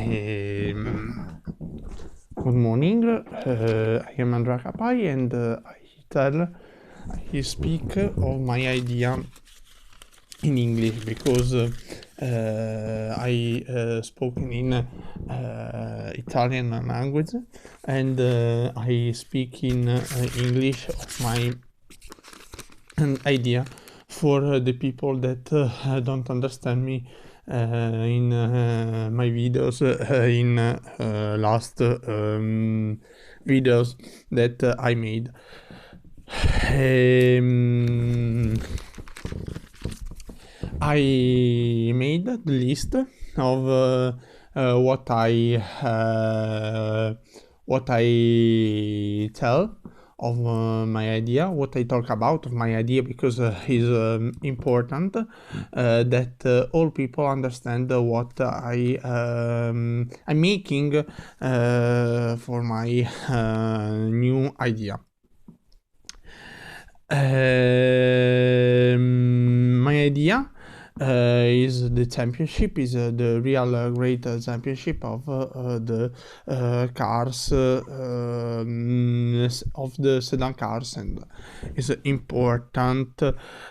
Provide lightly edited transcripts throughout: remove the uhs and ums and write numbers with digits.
Good morning. I am Andrea Capai, and I speak of my idea in English because I spoken in Italian language, and I speak in English of my idea for the people that don't understand me in my videos in last videos that I made. I made the list of what I tell of my idea, what I talk about of my idea, because it's important that all people understand what I'm making for my new idea. My idea is the championship, is the real great championship of the cars, of the sedan cars, and is important.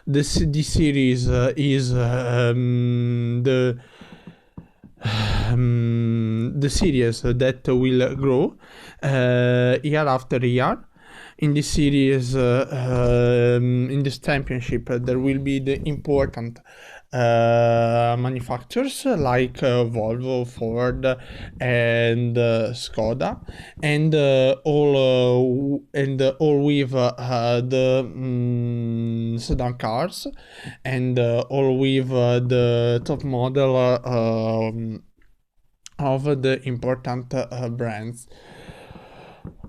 This series is the series that will grow year after year. In this series, in this championship, there will be the important manufacturers like Volvo, Ford, and Skoda, and all with the sedan cars, and all with the top model of the important brands.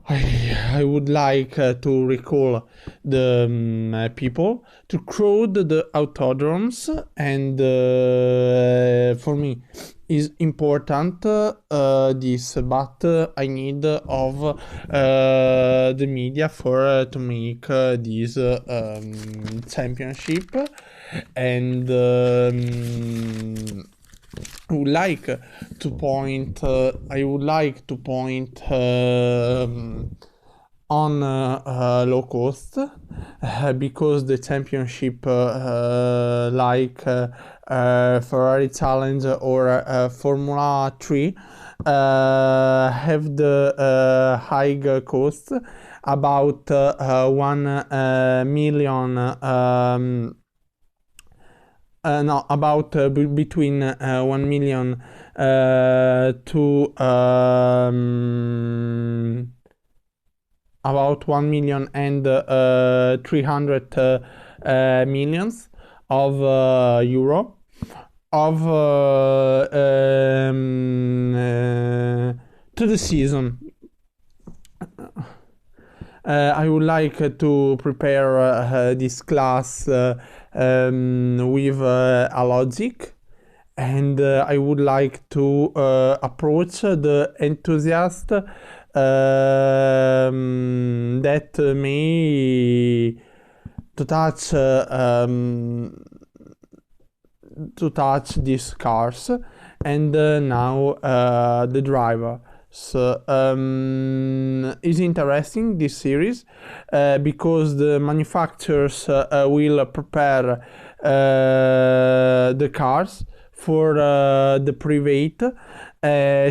I would like to recall the people to crowd the autodromes, and for me is important this, but I need of the media for to make this championship, and I would like to point on low cost, because the championship like Ferrari Challenge or Formula 3 have the high cost, about 1 million between 1 million to about 1 million and 300 millions of euro of to the season. I would like to prepare this class with a logic, and I would like to approach the enthusiast that may to touch these cars, and now the driver. So is interesting, this series, because the manufacturers will prepare the cars for the private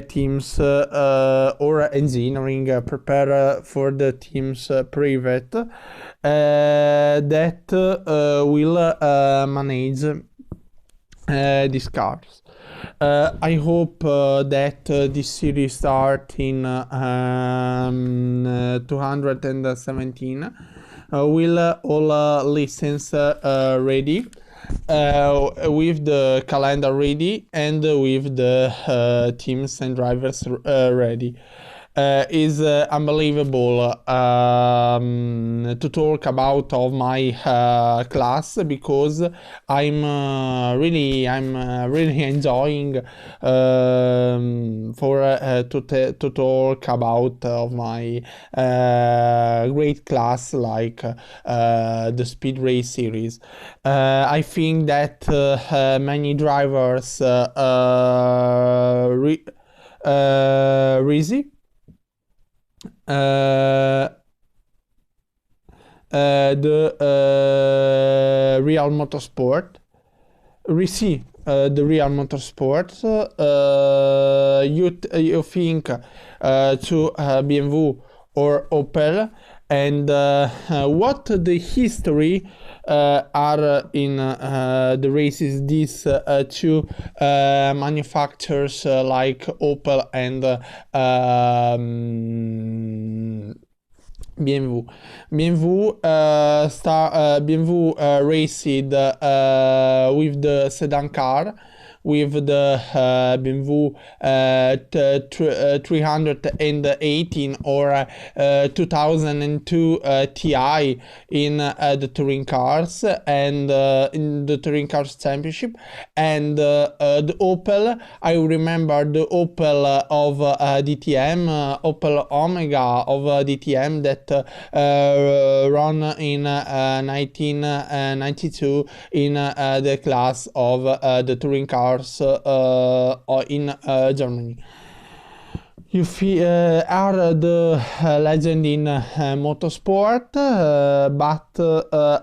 teams, or engineering prepare for the teams private that will manage these cars. I hope that this series starts in 217. Will all listens ready, with the calendar ready, and with the teams and drivers ready. Is unbelievable to talk about of my class, because I'm really enjoying for to talk about of my great class, like the speed race series. I think that many drivers Risi, the Real Motorsport. Risi, the Real Motorsport. You think to BMW or Opel, and what the history are in the races these two manufacturers like Opel and BMW. BMW raced with the sedan car, with the BMW 318 or 2002 Ti in the touring cars and in the touring cars championship, and the Opel. I remember the Opel of DTM, Opel Omega of DTM that run in 1992 in the class of the touring cars in Germany. You are the legend in motorsport, but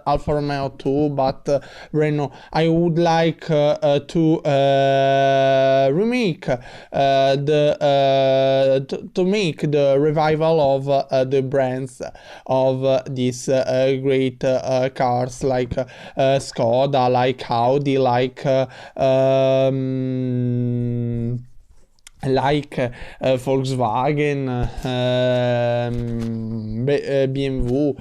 Alfa Romeo too, but Renault. I would like to remake to make the revival of the brands of these great cars like Skoda, like Audi, like Volkswagen, BMW,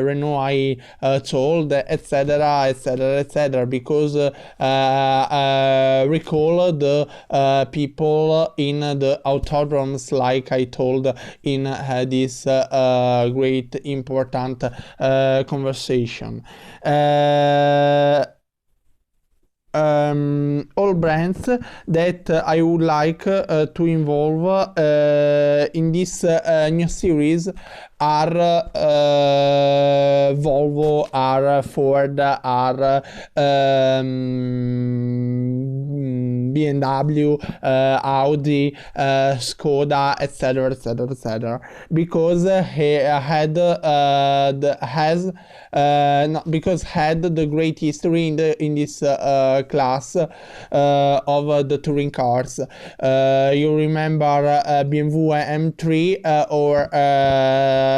Renault, I told, etc., etc., etc., because recall the people in the autodromes, like I told in this great important conversation. All brands that I would like to involve in this new series are Volvo, are Ford, are BMW, Audi, Skoda, etc., etc., etc., because because had the great history in this class of the touring cars. You remember BMW M3 or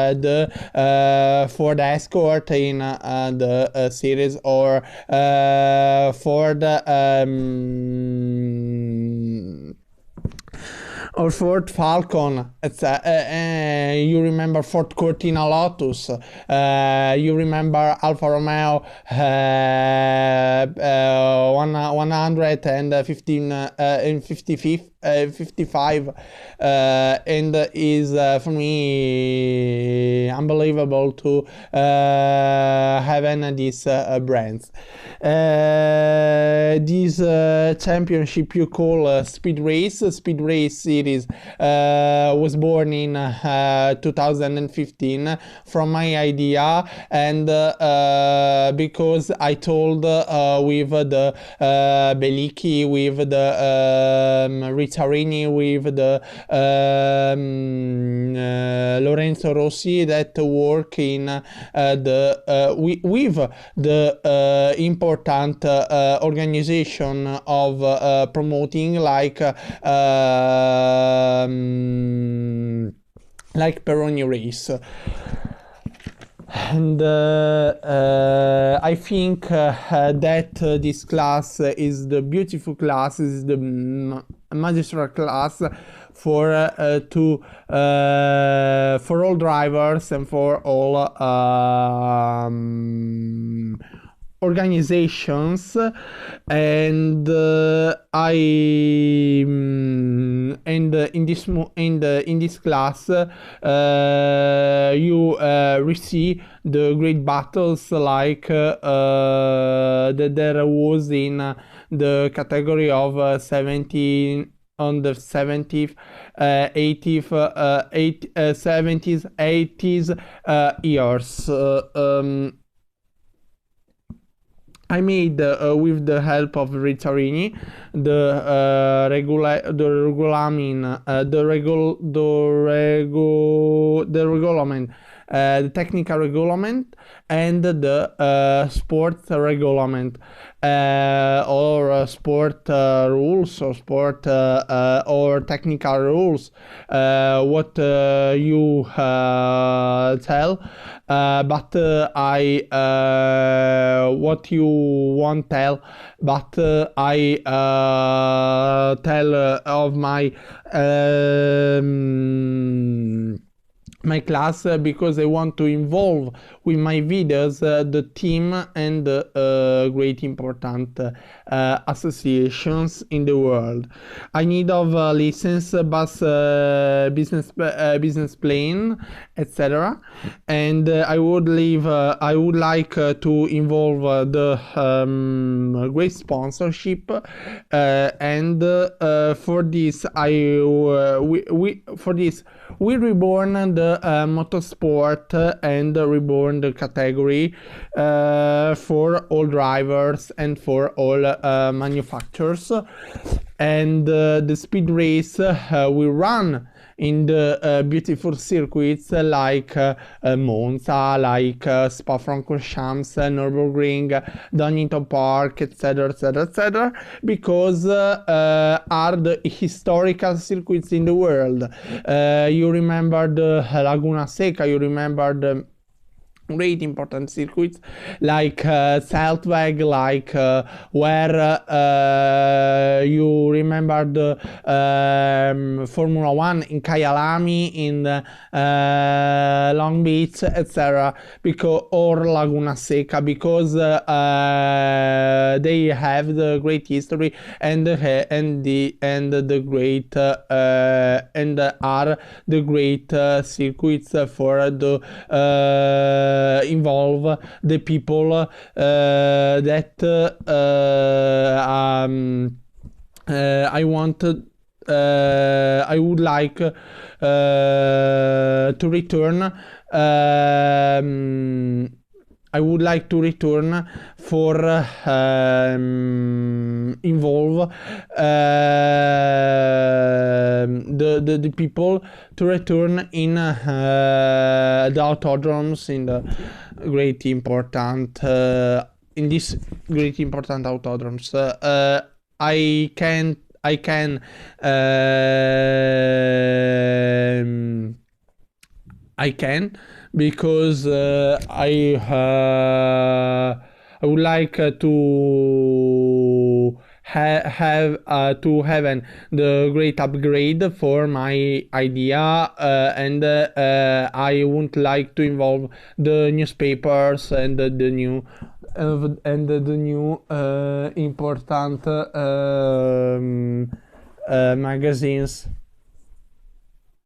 the Ford Escort in the series, or Ford or Ford Falcon. You remember Ford Cortina Lotus. You remember Alfa Romeo 115 and 55, and is for me unbelievable to have these brands. This championship you call Speed Race series was born in 2015 from my idea, and because I told with the Bellicchi, with the Ricciarini, with the Lorenzo Rossi, that work in the with the important organization of promoting like Peroni race. And I think that this class is the beautiful class, is the magistral class for all drivers and for all organizations. And in this class you receive the great battles like that there was in the category of 17 on the 70th, 80th, 70s, 80s years. I made with the help of Rizzarini the regulation, the technical regulation, and the sport regulation, or sport rules, or sport or technical rules. What you tell, but I what you won't tell, but I tell of my class, because I want to involve with my videos the team and great important associations in the world. I need of license, bus, business plane, etc. And I would like to involve the great sponsorship, and for this we reborn the motorsport and reborn the category for all drivers and for all manufacturers. And the speed race will run in the beautiful circuits like Monza, like Spa-Francorchamps, Nürburgring, Donington Park, etc., etc., etc., because are the historical circuits in the world. You remember the Laguna Seca, you remember the great important circuits like Zeltweg, like where you remember the Formula 1 in Kyalami, in Long Beach, etc., because, or Laguna Seca, because they have the great history and the great and are the great circuits for the involve the people that I wanted. I would like to return. I would like to return for involve the people to return in the autodromes, in the great important in this great important autodromes. I can because I would like to have the great upgrade for my idea, and I would like to involve the newspapers and the new important magazines.